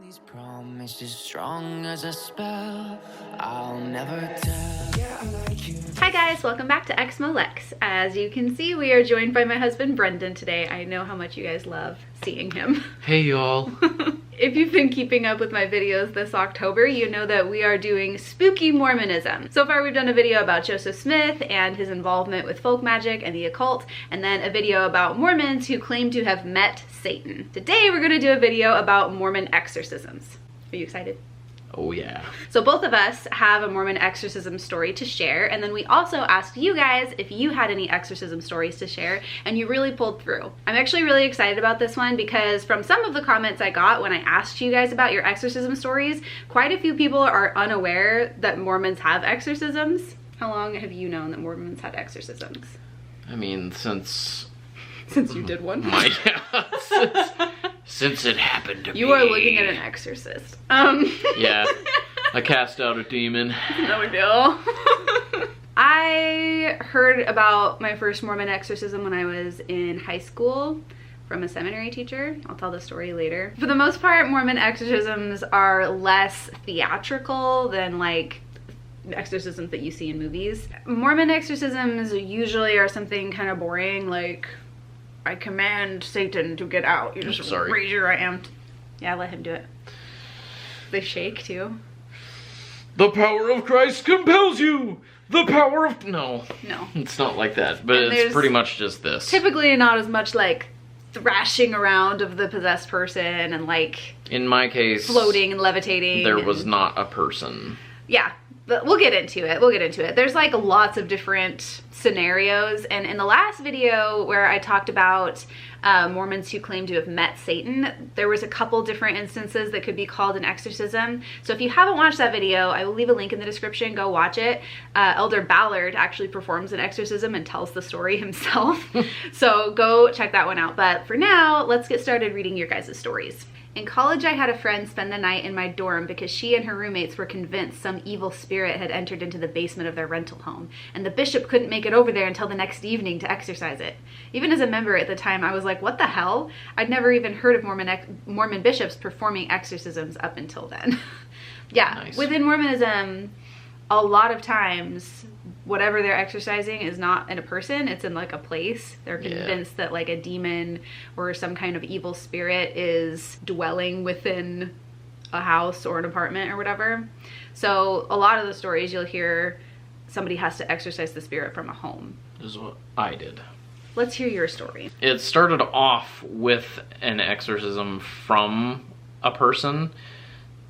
These promises strong as a spell. I'll never tell. Yeah, I like you. Hi guys, welcome back to Ex-Mormons. As you can see, we are joined by my husband Brendan today. I know how much you guys love seeing him. Hey y'all. If you've been keeping up with my videos this October, you know that we are doing spooky Mormonism. So far we've done a video about Joseph Smith and his involvement with folk magic and the occult, and then a video about Mormons who claim to have met Satan. Today we're going to do a video about Mormon exorcisms. Are you excited? Oh yeah. So both of us have a Mormon exorcism story to share, and then we also asked you guys if you had any exorcism stories to share, and you really pulled through. I'm actually really excited about this one because from some of the comments I got when I asked you guys about your exorcism stories, quite a few people are unaware that Mormons have exorcisms. How long have you known that Mormons had exorcisms? I mean, since you did one? Since it happened to me. You are looking at an exorcist. Yeah. I cast out a demon. No big deal. I heard about my first Mormon exorcism when I was in high school from a seminary teacher. I'll tell the story later. For the most part, Mormon exorcisms are less theatrical than like exorcisms that you see in movies. Mormon exorcisms usually are something kind of boring, like I command Satan to get out. You just raise your right hand. Yeah, let him do it. They shake too. The power of Christ compels you! The power of... No. No. It's not like that, but it's pretty much just this. Typically not as much like thrashing around of the possessed person and like... In my case... floating and levitating. There was not a person. Yeah. But we'll get into it. There's like lots of different scenarios, and in the last video where I talked about Mormons who claim to have met Satan, there was a couple different instances that could be called an exorcism. So if you haven't watched that video, I will leave a link in the description. Go watch it. Elder Ballard actually performs an exorcism and tells the story himself. So go check that one out. But for now, let's get started reading your guys' stories. In college, I had a friend spend the night in my dorm because she and her roommates were convinced some evil spirit had entered into the basement of their rental home, and the bishop couldn't make it over there until the next evening to exorcise it. Even as a member at the time, I was like, what the hell? I'd never even heard of Mormon bishops performing exorcisms up until then. Yeah, nice. Within Mormonism, a lot of times, whatever they're exorcising is not in a person, it's in like a place. They're convinced that like a demon or some kind of evil spirit is dwelling within a house or an apartment or whatever. So a lot of the stories you'll hear, somebody has to exorcise the spirit from a home. This is what I did. Let's hear your story. It started off with an exorcism from a person.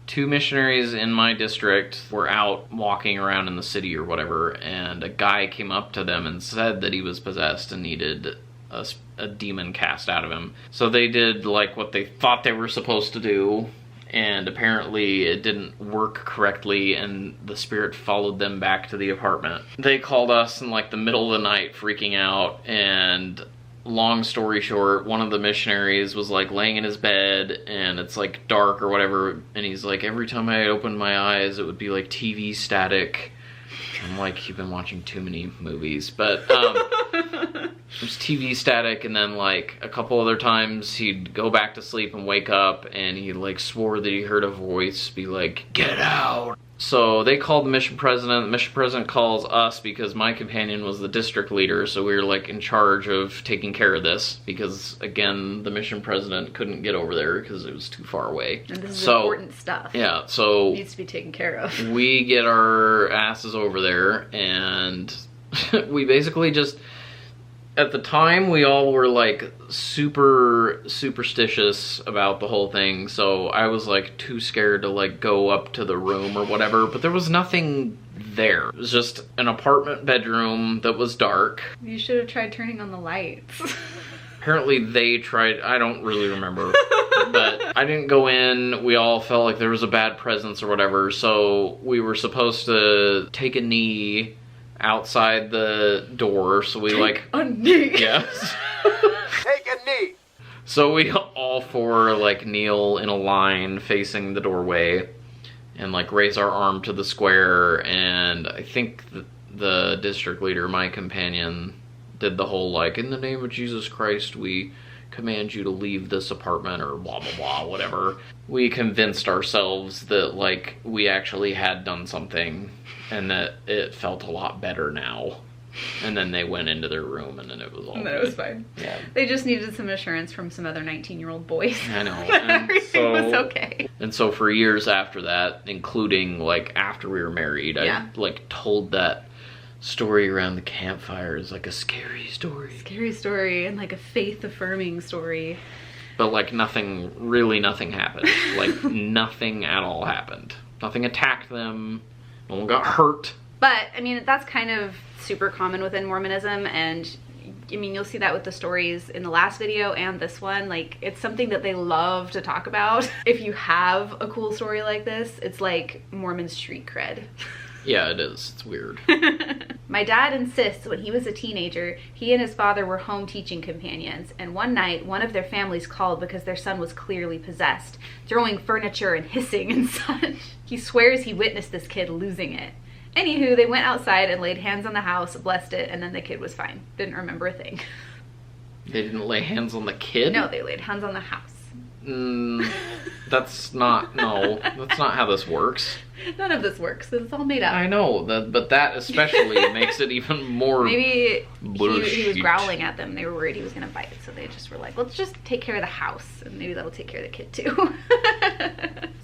Two missionaries in my district were out walking around in the city or whatever, and a guy came up to them and said that he was possessed and needed a demon cast out of him. So they did like what they thought they were supposed to do, and apparently it didn't work correctly, and the spirit followed them back to the apartment. They called us in like the middle of the night freaking out, and long story short, one of the missionaries was like laying in his bed and it's like dark or whatever, and he's like, every time I opened my eyes it would be like TV static. I'm like, you've been watching too many movies, but it was TV static, and then like a couple other times he'd go back to sleep and wake up and he like swore that he heard a voice be like, get out. So they called the mission president. The mission president calls us because my companion was the district leader, so we were like in charge of taking care of this because, again, the mission president couldn't get over there because it was too far away. And this is important stuff. Yeah, so... it needs to be taken care of. We get our asses over there, and we basically just... At the time, we all were like super superstitious about the whole thing, so I was like too scared to like go up to the room or whatever, but there was nothing there. It was just an apartment bedroom that was dark. You should have tried turning on the lights. Apparently they tried, I don't really remember, but I didn't go in. We all felt like there was a bad presence or whatever, so we were supposed to take a knee outside the door, so we take a knee. Yes. Take a knee. So we all four like kneel in a line facing the doorway and like raise our arm to the square, and I think the district leader, my companion, did the whole like, in the name of Jesus Christ we command you to leave this apartment or blah, blah, blah, whatever. We convinced ourselves that, like, we actually had done something and that it felt a lot better now. And then they went into their room and then it was all And then it was fine. Yeah. They just needed some assurance from some other 19-year-old boys. I know. that everything was okay. And so for years after that, including, like, after we were married, Yeah. I, like, told that story around the campfire as, like, a scary story. Scary story and like a faith-affirming story. But, like, nothing happened. Like, nothing at all happened. Nothing attacked them. No one got hurt. But, I mean, that's kind of super common within Mormonism, and I mean, you'll see that with the stories in the last video and this one. Like, it's something that they love to talk about. If you have a cool story like this, it's like Mormon street cred. Yeah, it is. It's weird. My dad insists when he was a teenager, he and his father were home teaching companions, and one night, one of their families called because their son was clearly possessed, throwing furniture and hissing and such. He swears he witnessed this kid losing it. Anywho, they went outside and laid hands on the house, blessed it, and then the kid was fine. Didn't remember a thing. They didn't lay hands on the kid? No, they laid hands on the house. That's not how this works. None of this works. It's all made up. I know, but that especially makes it even more Maybe he was bullshit. growling at them. They were worried he was going to bite, so they just were like, let's just take care of the house, and maybe that'll take care of the kid too.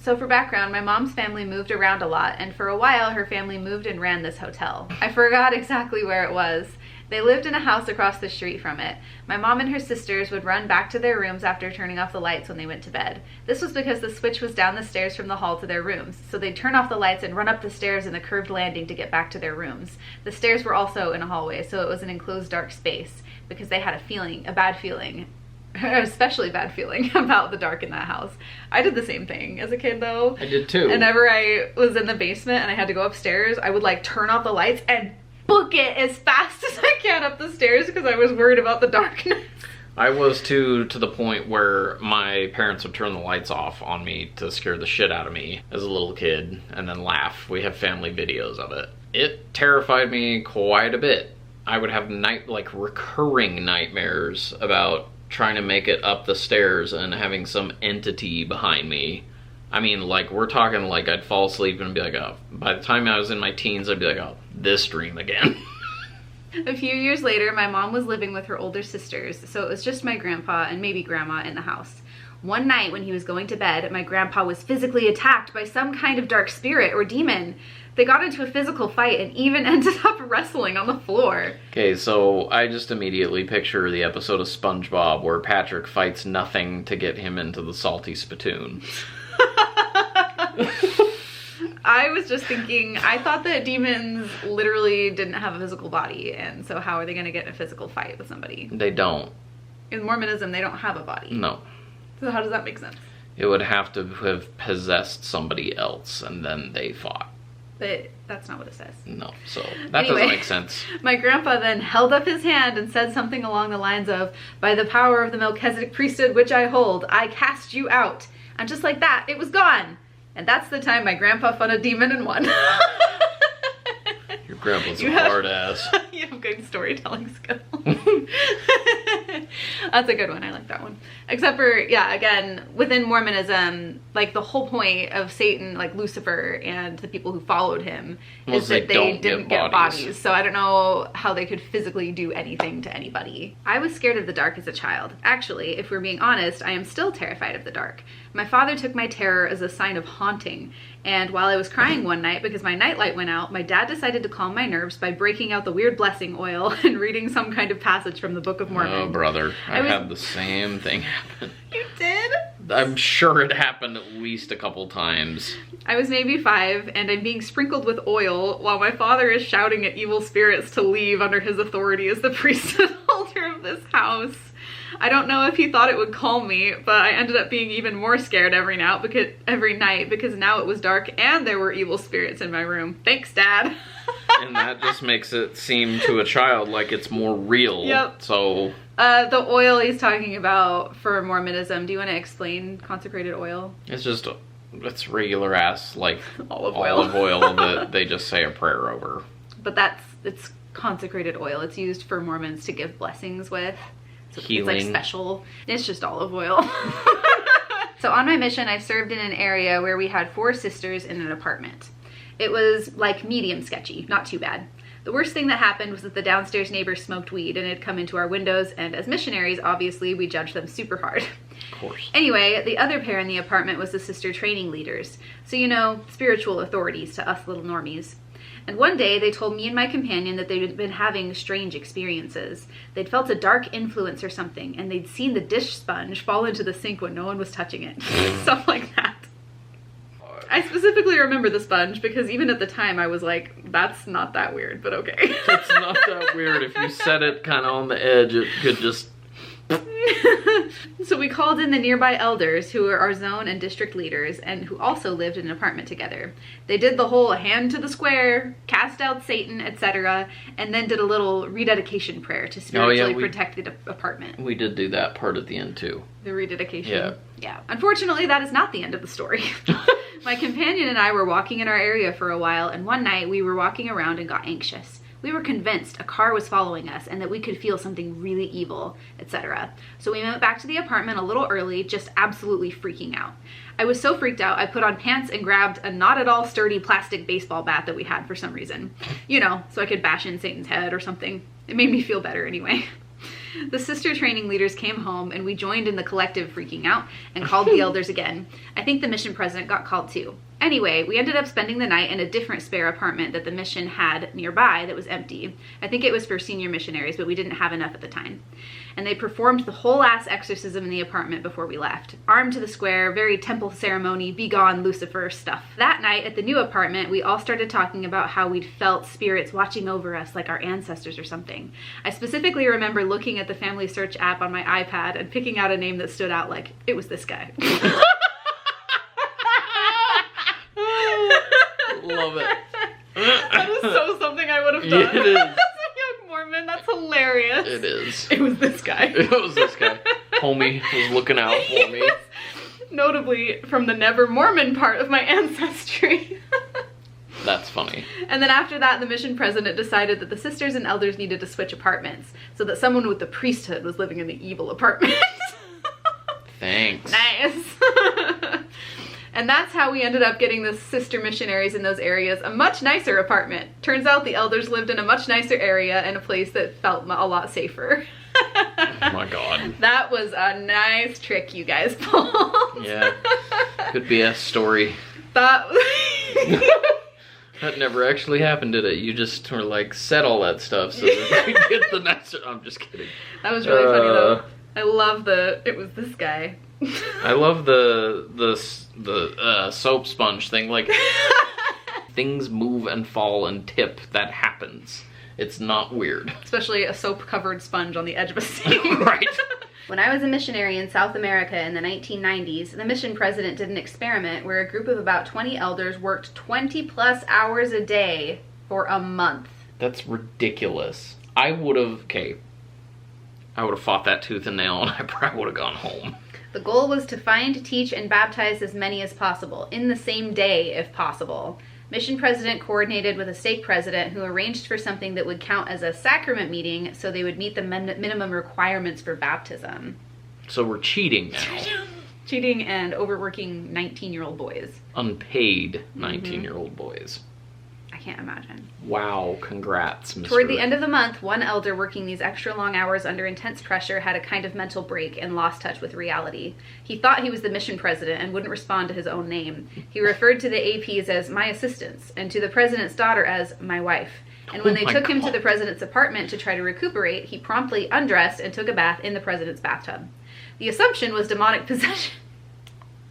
So for background, my mom's family moved around a lot, and for a while her family moved and ran this hotel. I forgot exactly where it was. They lived in a house across the street from it. My mom and her sisters would run back to their rooms after turning off the lights when they went to bed. This was because the switch was down the stairs from the hall to their rooms, so they'd turn off the lights and run up the stairs in the curved landing to get back to their rooms. The stairs were also in a hallway, so it was an enclosed dark space, because they had a bad feeling, especially bad feeling about the dark in that house. I did the same thing as a kid though. I did too. Whenever I was in the basement and I had to go upstairs, I would like turn off the lights and book it as fast as I can up the stairs because I was worried about the darkness. I was too, to the point where my parents would turn the lights off on me to scare the shit out of me as a little kid and then laugh. We have family videos of it. It terrified me quite a bit. I would have recurring nightmares about trying to make it up the stairs and having some entity behind me. I mean, like, we're talking like I'd fall asleep and be like, oh, by the time I was in my teens, I'd be like, oh, this dream again. A few years later, my mom was living with her older sisters, so it was just my grandpa and maybe grandma in the house. One night when he was going to bed, my grandpa was physically attacked by some kind of dark spirit or demon. They got into a physical fight and even ended up wrestling on the floor. Okay, so I just immediately picture the episode of SpongeBob where Patrick fights nothing to get him into the salty spittoon. I was just thinking, I thought that demons literally didn't have a physical body, and so how are they going to get in a physical fight with somebody? They don't. In Mormonism, they don't have a body. No. So how does that make sense? It would have to have possessed somebody else and then they fought. But that's not what it says. No, so that Anyway. doesn't make sense. My grandpa then held up his hand and said something along the lines of, "By the power of the Melchizedek priesthood which I hold, I cast you out." And just like that, it was gone. And that's the time my grandpa fought a demon and won. Your grandpa's You a have- hard ass. You have good storytelling skills. That's a good one. I like that one. Except for, yeah, again, within Mormonism, like the whole point of Satan, like Lucifer and the people who followed him, Well, is that they don't didn't get get bodies. bodies. So I don't know how they could physically do anything to anybody. I was scared of the dark as a child. Actually, if we're being honest, I am still terrified of the dark. My father took my terror as a sign of haunting. And while I was crying one night because my nightlight went out, my dad decided to calm my nerves by breaking out the weird blessing oil and reading some kind of passage from the Book of Mormon. Oh, brother. I was- had the same thing happen. You did? I'm sure it happened at least a couple times. I was maybe 5, and I'm being sprinkled with oil while my father is shouting at evil spirits to leave under his authority as the priest and holder of this house. I don't know if he thought it would calm me, but I ended up being even more scared every night because now it was dark and there were evil spirits in my room. Thanks, Dad. And that just makes it seem to a child like it's more real. Yep. So, The oil he's talking about for Mormonism, do you want to explain consecrated oil? it's regular ass, like, Olive oil. olive oil that they just say a prayer over. But it's consecrated oil. It's used for Mormons to give blessings with. So Healing. it's like special. It's just olive oil. So on my mission, I served in an area where we had 4 sisters in an apartment. It was like medium sketchy, not too bad. The worst thing that happened was that the downstairs neighbors smoked weed and had come into our windows, and as missionaries, obviously, we judged them super hard. Of course. Anyway, the other pair in the apartment was the sister training leaders. So, you know, spiritual authorities to us little normies. And one day, they told me and my companion that they'd been having strange experiences. They'd felt a dark influence or something, and they'd seen the dish sponge fall into the sink when no one was touching it. Stuff like that. I specifically remember the sponge because even at the time I was like, that's not that weird, but okay. It's not that weird. If you set it kind of on the edge, it could just... So we called in the nearby elders who were our zone and district leaders and who also lived in an apartment together. They did the whole hand to the square, cast out Satan, etc., and then did a little rededication prayer to spiritually protect the apartment. We did do that part at the end too. The rededication? Yeah. Yeah. Unfortunately, that is not the end of the story. My companion and I were walking in our area for a while, and one night we were walking around and got anxious. We were convinced a car was following us and that we could feel something really evil, etc. So we went back to the apartment a little early, just absolutely freaking out. I was so freaked out, I put on pants and grabbed a not at all sturdy plastic baseball bat that we had for some reason. You know, so I could bash in Satan's head or something. It made me feel better anyway. The sister training leaders came home and we joined in the collective freaking out and called the elders again. I think the mission president got called too. Anyway, we ended up spending the night in a different spare apartment that the mission had nearby that was empty. I think it was for senior missionaries, but we didn't have enough at the time. And they performed the whole ass exorcism in the apartment before we left. Armed to the square, very temple ceremony, be gone Lucifer stuff. That night at the new apartment, we all started talking about how we'd felt spirits watching over us like our ancestors or something. I specifically remember looking at the family search app on my iPad and picking out a name that stood out like, it was this guy. Love it. That is so something I would have done. Yeah, it is. As a young Mormon, that's hilarious. It is. It was this guy. It was this guy. Homie was looking out for me. Notably from the never Mormon part of my ancestry. That's funny. And then after that, the mission president decided that the sisters and elders needed to switch apartments so that someone with the priesthood was living in the evil apartment. Thanks. Nice. And that's how we ended up getting the sister missionaries in those areas a much nicer apartment. Turns out the elders lived in a much nicer area and a place that felt a lot safer. Oh my god. That was a nice trick you guys pulled. Yeah. Could be a story. That That never actually happened, did it? You just were like, said all that stuff so that you could get the nicer... I'm just kidding. That was really funny though. I love it was this guy. I love the soap sponge thing. Like, things move and fall and tip. That happens. It's not weird. Especially a soap-covered sponge on the edge of a sink. Right. When I was a missionary in South America in the 1990s, the mission president did an experiment where a group of about 20 elders worked 20-plus hours a day for a month. That's ridiculous. I would have fought that tooth and nail and I probably would have gone home. The goal was to find, teach, and baptize as many as possible, in the same day if possible. Mission president coordinated with a stake president who arranged for something that would count as a sacrament meeting so they would meet the minimum requirements for baptism. So we're cheating now. Cheating and overworking 19-year-old boys. Unpaid 19-year-old boys. I can't imagine. Wow, congrats, Mr. Toward the end of the month, one elder working these extra long hours under intense pressure had a kind of mental break and lost touch with reality. He thought he was the mission president and wouldn't respond to his own name. He referred to the APs as my assistants and to the president's daughter as my wife. And when they took him to the president's apartment to try to recuperate, he promptly undressed and took a bath in the president's bathtub. The assumption was demonic possession.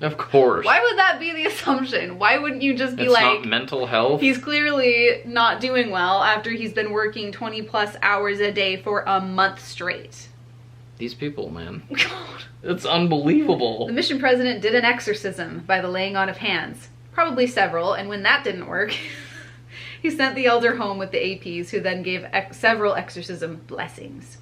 Of course. Why would that be the assumption? Why wouldn't you just be it's like... not mental health? He's clearly not doing well after he's been working 20-plus hours a day for a month straight. These people, man. God. It's unbelievable. The mission president did an exorcism by the laying on of hands. Probably several, and when that didn't work, he sent the elder home with the APs, who then gave several exorcism blessings.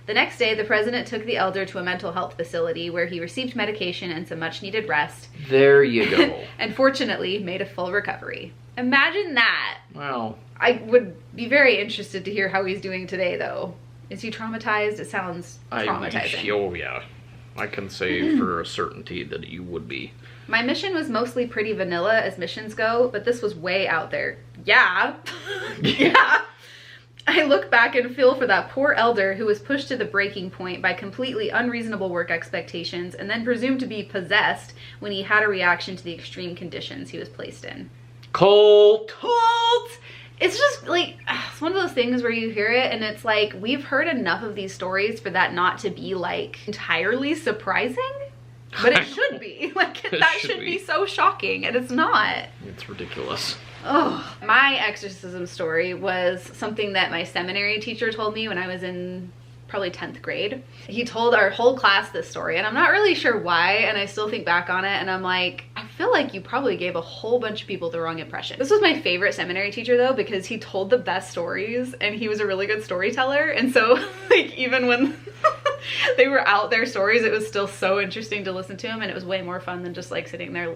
The next day, the president took the elder to a mental health facility where he received medication and some much-needed rest. There you go. And fortunately, made a full recovery. Imagine that. Wow. I would be very interested to hear how he's doing today, though. Is he traumatized? It sounds traumatizing. Oh, yeah. I can say for a certainty that you would be. My mission was mostly pretty vanilla as missions go, but this was way out there. Yeah. Yeah. I look back and feel for that poor elder who was pushed to the breaking point by completely unreasonable work expectations and then presumed to be possessed when he had a reaction to the extreme conditions he was placed in. Cult! It's just like, it's one of those things where you hear it and it's like, we've heard enough of these stories for that not to be like entirely surprising, but it should be. Like, that should be so shocking, and it's not. It's ridiculous. Oh, my exorcism story was something that my seminary teacher told me when I was in probably 10th grade. He told our whole class this story, and I'm not really sure why, and I still think back on it, and I'm like, I feel like you probably gave a whole bunch of people the wrong impression. This was my favorite seminary teacher, though, because he told the best stories, and he was a really good storyteller, and so, like, even when they were out their stories, it was still so interesting to listen to him, and it was way more fun than just, like, sitting there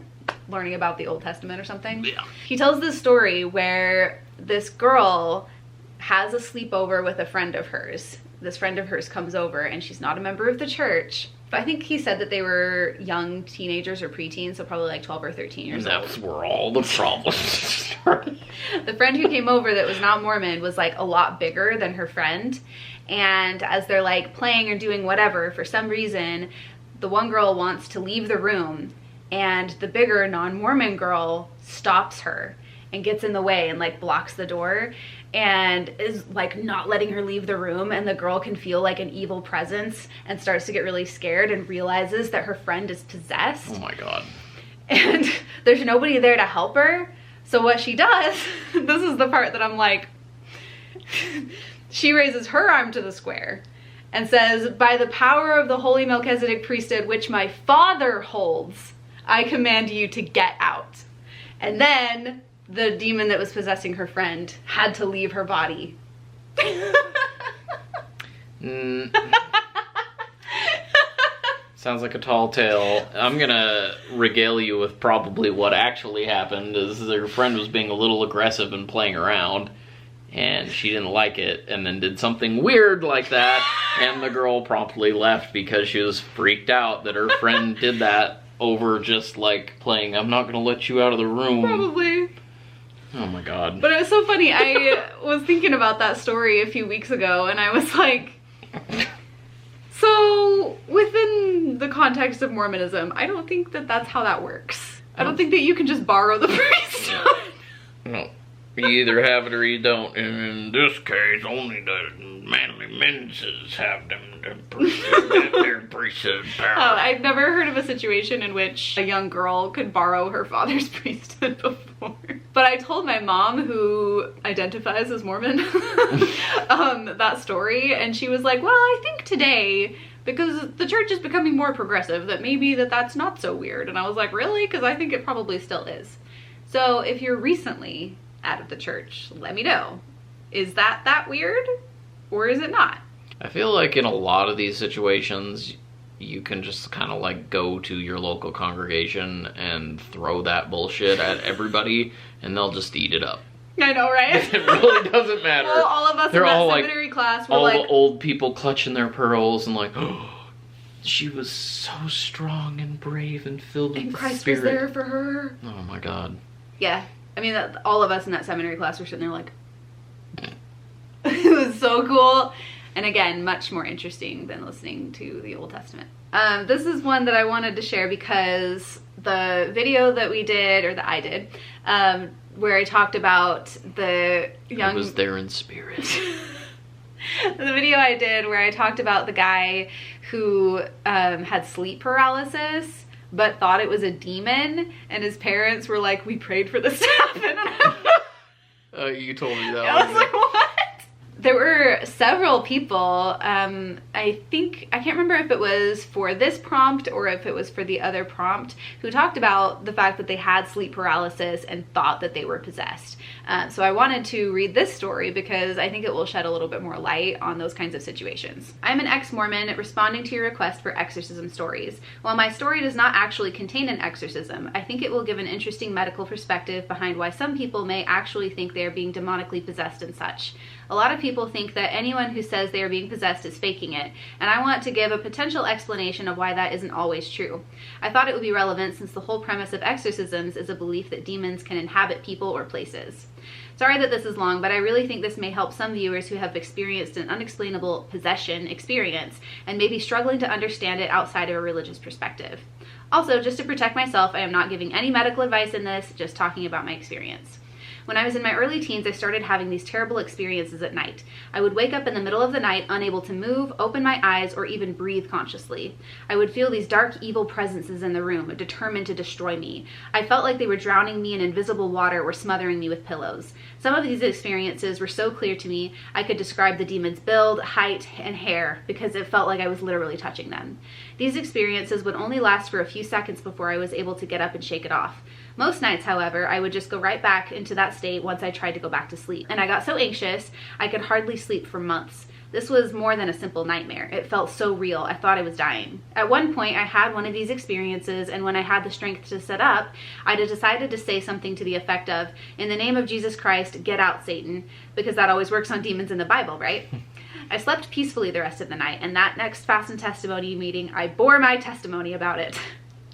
learning about the Old Testament or something. Yeah. He tells this story where this girl has a sleepover with a friend of hers. This friend of hers comes over, and she's not a member of the church. But I think he said that they were young teenagers or preteens, so probably like 12 or 13 years old. And that's where all the problems started. The friend who came over that was not Mormon was like a lot bigger than her friend. And as they're like playing or doing whatever, for some reason, the one girl wants to leave the room, and the bigger non-Mormon girl stops her and gets in the way and like blocks the door and is like not letting her leave the room, and the girl can feel like an evil presence and starts to get really scared and realizes that her friend is possessed. Oh my God. And there's nobody there to help her. So what she does, this is the part that I'm like, she raises her arm to the square and says, "By the power of the holy Melchizedek priesthood, which my father holds, I command you to get out." And then the demon that was possessing her friend had to leave her body. Sounds like a tall tale. I'm gonna regale you with probably what actually happened. Is their friend was being a little aggressive and playing around, and she didn't like it, and then did something weird like that, and the girl promptly left because she was freaked out that her friend did that over just like playing, "I'm not gonna let you out of the room." Probably. Oh my God. But it was so funny. I was thinking about that story a few weeks ago, and I was like, so within the context of Mormonism, I don't think that that's how that works. I don't think that you can just borrow the priesthood. No. You either have it or you don't. And in this case, only the manly menses have them their priesthood power. Oh, I've never heard of a situation in which a young girl could borrow her father's priesthood before. But I told my mom, who identifies as Mormon, that story, and she was like, well, I think today, because the church is becoming more progressive, that maybe that's not so weird. And I was like, really? Because I think it probably still is. So if you're recently out of the church, let me know. Is that weird? Or is it not? I feel like in a lot of these situations, you can just kind of like go to your local congregation and throw that bullshit at everybody, and they'll just eat it up. I know, right? It really doesn't matter. Well, all of us They're in that all seminary class were all like... the old people clutching their pearls and like, oh, she was so strong and brave and filled with and the Christ Spirit. was there for her. Oh my God. Yeah. I mean, all of us in that seminary class were sitting there like... It was so cool. And again, much more interesting than listening to the Old Testament. This is one that I wanted to share because the video that we did, or that I did, where I talked about the young... I was there in spirit. The video I did where I talked about the guy who had sleep paralysis but thought it was a demon, and his parents were like, we prayed for this to happen. You told me that. I was like, what? There were several people, I can't remember if it was for this prompt or if it was for the other prompt, who talked about the fact that they had sleep paralysis and thought that they were possessed. So I wanted to read this story because I think it will shed a little bit more light on those kinds of situations. I'm an ex-Mormon responding to your request for exorcism stories. While my story does not actually contain an exorcism, I think it will give an interesting medical perspective behind why some people may actually think they are being demonically possessed and such. A lot of people think that anyone who says they are being possessed is faking it, and I want to give a potential explanation of why that isn't always true. I thought it would be relevant since the whole premise of exorcisms is a belief that demons can inhabit people or places. Sorry that this is long, but I really think this may help some viewers who have experienced an unexplainable possession experience and may be struggling to understand it outside of a religious perspective. Also, just to protect myself, I am not giving any medical advice in this, just talking about my experience. When I was in my early teens, I started having these terrible experiences at night. I would wake up in the middle of the night, unable to move, open my eyes, or even breathe consciously. I would feel these dark, evil presences in the room, determined to destroy me. I felt like they were drowning me in invisible water or smothering me with pillows. Some of these experiences were so clear to me, I could describe the demon's build, height, and hair, because it felt like I was literally touching them. These experiences would only last for a few seconds before I was able to get up and shake it off. Most nights, however, I would just go right back into that state once I tried to go back to sleep. And I got so anxious, I could hardly sleep for months. This was more than a simple nightmare. It felt so real. I thought I was dying. At one point, I had one of these experiences, and when I had the strength to sit up, I decided to say something to the effect of, "In the name of Jesus Christ, get out, Satan," because that always works on demons in the Bible, right? I slept peacefully the rest of the night, and that next fast and testimony meeting, I bore my testimony about it.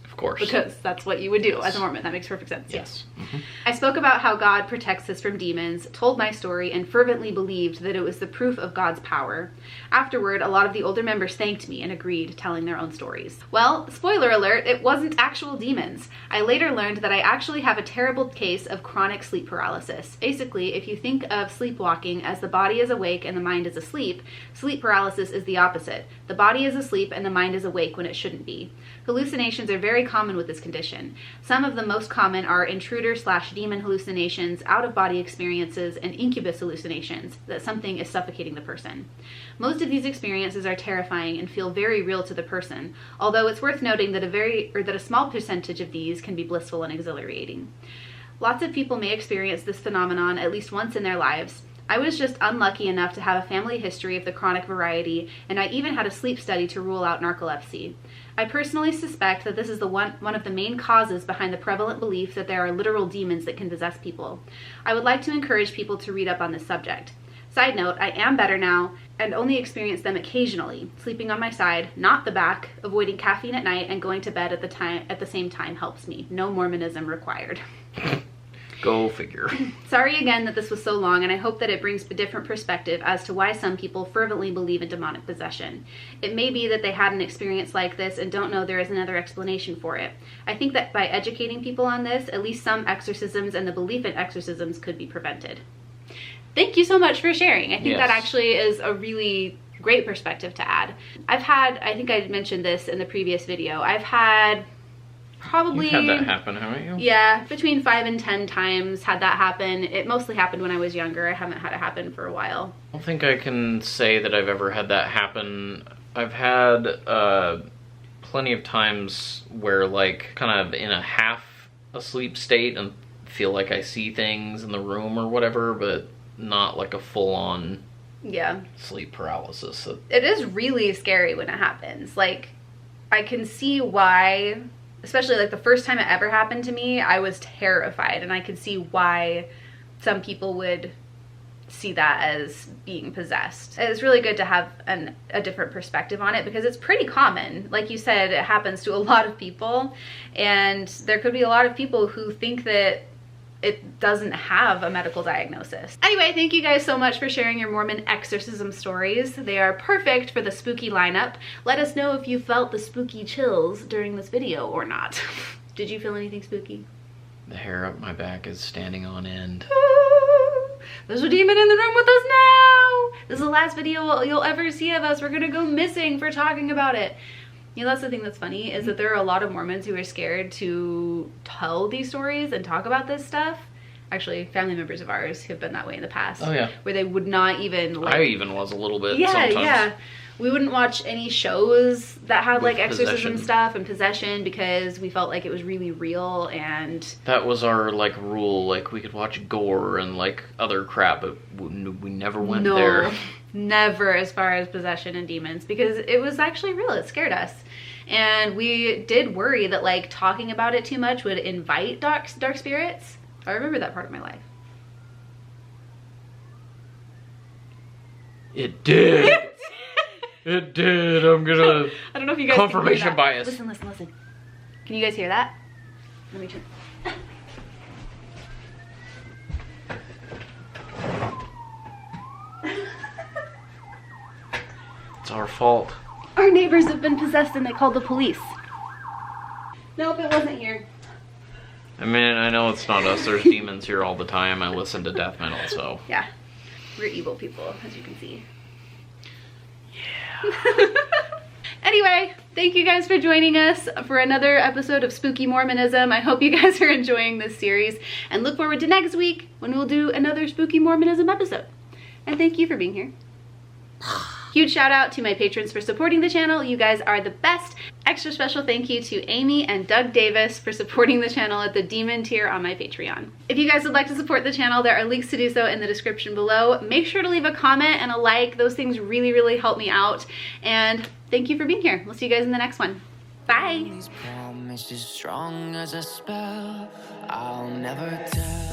Of course. Because that's what you would do as a Mormon. That makes perfect sense. Yes. Mm-hmm. I spoke about how God protects us from demons, told my story, and fervently believed that it was the proof of God's power. Afterward, a lot of the older members thanked me and agreed, telling their own stories. Well, spoiler alert, it wasn't actual demons. I later learned that I actually have a terrible case of chronic sleep paralysis. Basically, if you think of sleepwalking as the body is awake and the mind is asleep, sleep paralysis is the opposite. The body is asleep and the mind is awake when it shouldn't be. Hallucinations are very common with this condition. Some of the most common are intruder/demon hallucinations, out-of-body experiences, and incubus hallucinations, that something is suffocating the person. Most of these experiences are terrifying and feel very real to the person, although it's worth noting that a small percentage of these can be blissful and exhilarating. Lots of people may experience this phenomenon at least once in their lives. I was just unlucky enough to have a family history of the chronic variety, and I even had a sleep study to rule out narcolepsy. I personally suspect that this is one of the main causes behind the prevalent belief that there are literal demons that can possess people. I would like to encourage people to read up on this subject. Side note, I am better now and only experience them occasionally. Sleeping on my side, not the back, avoiding caffeine at night, and going to bed at the same time helps me. No Mormonism required. Go figure. Sorry again that this was so long, and I hope that it brings a different perspective as to why some people fervently believe in demonic possession. It may be that they had an experience like this and don't know there is another explanation for it. I think that by educating people on this, at least some exorcisms and the belief in exorcisms could be prevented. Thank you so much for sharing. I think that actually is a really great perspective to add. I think I mentioned this in the previous video, I've had probably... You've had that happen, haven't you? Yeah, between 5 and 10 times had that happen. It mostly happened when I was younger. I haven't had it happen for a while. I don't think I can say that I've ever had that happen. I've had plenty of times where, like, kind of in a half asleep state and feel like I see things in the room or whatever, but not like a full-on sleep paralysis. It is really scary when it happens. Like, I can see why... Especially like the first time it ever happened to me, I was terrified, and I could see why some people would see that as being possessed. It's really good to have a different perspective on it because it's pretty common. Like you said, it happens to a lot of people, and there could be a lot of people who think that it doesn't have a medical diagnosis. Anyway, thank you guys so much for sharing your Mormon exorcism stories. They are perfect for the spooky lineup. Let us know if you felt the spooky chills during this video or not. Did you feel anything spooky? The hair up my back is standing on end. There's a demon in the room with us now! This is the last video you'll ever see of us. We're gonna go missing for talking about it. You know, that's the thing that's funny, is that there are a lot of Mormons who are scared to tell these stories and talk about this stuff. Actually, family members of ours have been that way in the past. Oh, yeah. Where they would not even, like... I even was a little bit sometimes. Yeah. We wouldn't watch any shows that had, like, exorcism possession stuff and possession because we felt like it was really real, and... That was our, like, rule. Like, we could watch gore and, like, other crap, but we never went there. Never as far as possession and demons, because it was actually real. It scared us. And we did worry that, like, talking about it too much would invite dark spirits. I remember that part of my life. It did. It did. I'm gonna. I don't know if you guys confirmation can hear that. bias. Listen, listen, listen. Can you guys hear that? Let me turn. It's our fault. Our neighbors have been possessed and they called the police. Nope, it wasn't here. I mean, I know it's not us. There's demons here all the time. I listen to death metal, so. Yeah, we're evil people, as you can see. Yeah. Anyway, thank you guys for joining us for another episode of Spooky Mormonism. I hope you guys are enjoying this series and look forward to next week when we'll do another Spooky Mormonism episode. And thank you for being here. Huge shout out to my patrons for supporting the channel. You guys are the best. Extra special thank you to Amy and Doug Davis for supporting the channel at the Demon tier on my Patreon. If you guys would like to support the channel, there are links to do so in the description below. Make sure to leave a comment and a like. Those things really, really help me out. And thank you for being here. We'll see you guys in the next one. Bye. These promises strong as a spell. I'll never tell.